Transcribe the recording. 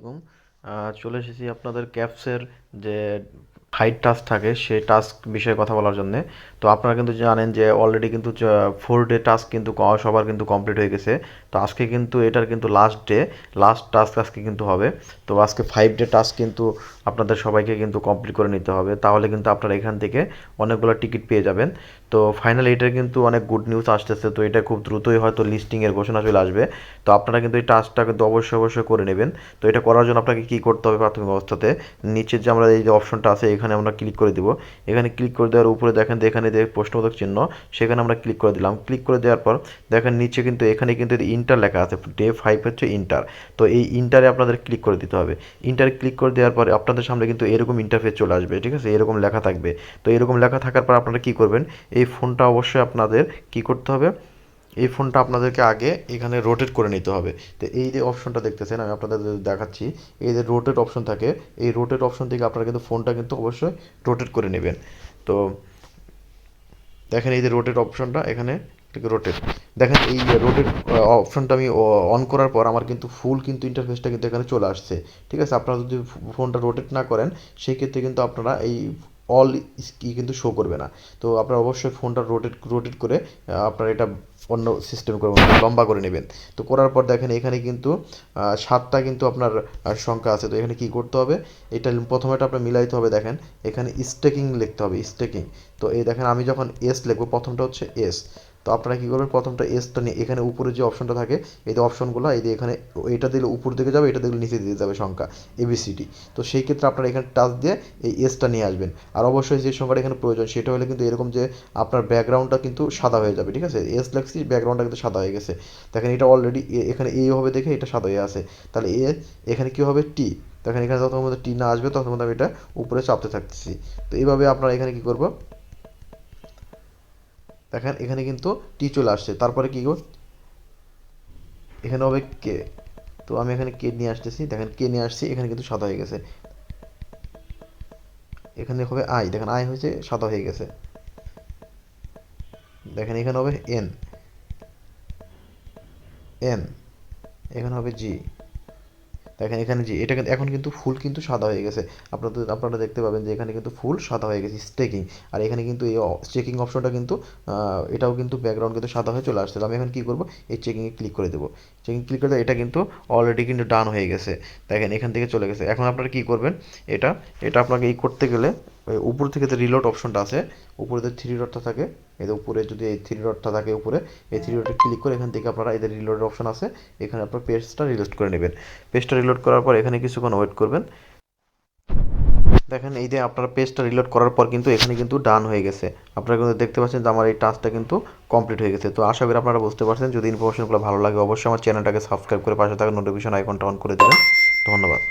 এবং চলে এসেছি আপনাদের ক্যাপসের যে হাইট টাস্ক থাকে সেই টাস্ক বিষয়ে কথা বলার জন্য। তো আপনারা কিন্তু জানেন যে অলরেডি কিন্তু 4 ডে টাস্ক কিন্তু সবার কিন্তু কমপ্লিট হয়ে গেছে। তো আজকে কিন্তু এটার কিন্তু লাস্ট টাস্ক আজকে কিন্তু হবে। তো আজকে 5 ডে টাস্ক কিন্তু আপনাদের সবাইকে কিন্তু কমপ্লিট করে নিতে হবে, তাহলে কিন্তু আপনারা এখান থেকে অনেকগুলো টিকিট পেয়ে যাবেন। তো ফাইনালি এটার কিন্তু অনেক গুড নিউজ আসতেছে, তো এটা খুব দ্রুতই হয়তো লিস্টিংয়ের ঘোষণা চলে আসবে। তো আপনারা কিন্তু এই টাস্কটা কিন্তু অবশ্যই করে নেবেন। তো এটা করার জন্য আপনাকে কী করতে হবে, প্রাথমিক অবস্থাতে নিচের যে আমরা এই যে অপশনটা আছে এখানে আমরা ক্লিক করে দিব। এখানে ক্লিক করে দেওয়ার উপরে দেখেন যে এখানে যে প্রশ্নবোধক চিহ্ন, সেখানে আমরা ক্লিক করে দিলাম। ক্লিক করে দেওয়ার পর দেখেন নিচে কিন্তু এখানে কিন্তু ইন্টার লেখা আছে, ডে 5 হচ্ছে ইন্টার। তো এই ইন্টারে আপনাদের ক্লিক করে দিতে হবে। ইন্টারে ক্লিক করে দেওয়ার পরে আপনাদের সামনে কিন্তু এরকম ইন্টারফেস চলে আসবে, ঠিক আছে, এরকম লেখা থাকবে। তো এরকম লেখা থাকার পর আপনারা কী করবেন, এই ফোনটা অবশ্যই আপনাদের কী করতে হবে, এই ফোনটা আপনাদেরকে আগে এখানে রোটেট করে নিতে হবে। তো এই যে অপশনটা দেখতেছেন আমি আপনাদের দেখাচ্ছি, এই যে রোটেট অপশন থাকে, এই রোটেট অপশন থেকে আপনারা কিন্তু ফোনটা কিন্তু অবশ্যই রোটেট করে নেবেন। তো দেখেন এই যে রোটেট অপশনটা এখানে রোটেট, দেখেন এই রোটেট অপশনটা আমি অন করার পর আমার কিন্তু ফুল কিন্তু ইন্টারফেসটা কিন্তু এখানে চলে আসছে। ঠিক আছে, আপনারা যদি ফোনটা রোটেট না করেন সেই ক্ষেত্রে কিন্তু আপনারা এই অল কি কিন্তু শো করবে না। তো আপনারা অবশ্যই ফোনটা রোটেট করে আপনারা এটা অন্য সিস্টেম করে লম্বা করে নেবেন। তো করার পর দেখেন এখানে কিন্তু 7টা কিন্তু আপনার সংখ্যা আছে। তো এখানে কি করতে হবে, এটা প্রথমেটা আপনার মিলাইতে হবে। দেখেন এখানে স্টেকিং লিখতে হবে, স্টেকিং। তো এই দেখেন আমি যখন এস লিখবো, প্রথমটা হচ্ছে এস। তো আপনারা কী করবেন, প্রথমটা এসটা নিয়ে এখানে উপরে যে অপশনটা থাকে, এই যে অপশনগুলো এই যে এখানে এটা দিলে উপর দিকে যাবে, এটা দিলে নিচে দিকে যাবে সংখ্যা এবিসিডি। তো সেই ক্ষেত্রে আপনারা এখানে টাচ দিয়ে এই এসটা নিয়ে আসবেন। আর অবশ্যই যে সংখ্যাটা এখানে প্রয়োজন সেটা হলে কিন্তু এরকম যে আপনার ব্যাকগ্রাউন্ডটা কিন্তু সাদা হয়ে যাবে, ঠিক আছে, এস লেখছি ব্যাকগ্রাউন্ডটা কিন্তু সাদা হয়ে গেছে। দেখেন এটা অলরেডি এখানে এ হবে দেখে এটা সাদা হয়ে আছে। তাহলে এখানে কী হবে, টি। দেখেন এখানে যত মধ্যে টি না আসবে তত মধ্যে আমি এটা উপরে চাপতে থাকতেছি। তো এইভাবে আপনারা এখানে কী করবো, দেখেন এখানে কিন্তু টি চলে আসছে। তারপরে কী করব, এখানে হবে কে। তো আমি এখানে কে নিয়ে আসতেছি, দেখেন কে নিয়ে আসছি, এখানে কিন্তু সাদা হয়ে গেছে। এখানে হবে আই, দেখেন আই হয়েছে সাদা হয়ে গেছে। দেখেন এখানে হবে এন, এন এখানে হবে জি। দেখেন এখানে জি, এটা কিন্তু এখন কিন্তু ফুল কিন্তু সাদা হয়ে গেছে। আপনারা দেখতে পাবেন যে এখানে কিন্তু ফুল সাদা হয়ে গেছে স্টেকিং। আর এখানে কিন্তু এই চেকিং অপশনটা কিন্তু এটাও কিন্তু ব্যাকগ্রাউন্ড কিন্তু সাদা হয়ে চলে আসছে। তো আমি এখন কী করবো, এই চেকিংয়ে ক্লিক করে দেবো। চেকিং ক্লিক করে এটা কিন্তু অলরেডি কিন্তু ডান হয়ে গেছে। দেখেন এখান থেকে চলে গেছে। এখন আপনারা কী করবেন, এটা এটা আপনাকে এই করতে গেলে উপর থেকে যে রিলোড অপশনটা আছে, উপরে যে থ্রি ডটটা থাকে, এই যে উপরে যদি এই থ্রি ডটটা থাকে উপরে, এই থ্রি ডটে ক্লিক করে এখান থেকে আপনারা এদের রিলোডের অপশন আছে, এখানে আপনার পেজটা রিলোড করে নেবেন। পেজটা রিলোড করার পর এখানে কিছুক্ষণ ওয়েট করবেন। দেখেন এই যে আপনারা পেজটা রিলোড করার পর কিন্তু এখানে কিন্তু ডান হয়ে গেছে। আপনারা কিন্তু দেখতে পাচ্ছেন যে আমার এই টাস্কটা কিন্তু কমপ্লিট হয়ে গেছে। তো আশা করি আপনারা বুঝতে পারছেন। যদি ইনফরমেশনগুলো ভালো লাগে অবশ্যই আমার চ্যানেলটাকে সাবস্ক্রাইব করে পাশে থাকা নোটিফিকেশন আইকনটা অন করে দেবেন। ধন্যবাদ।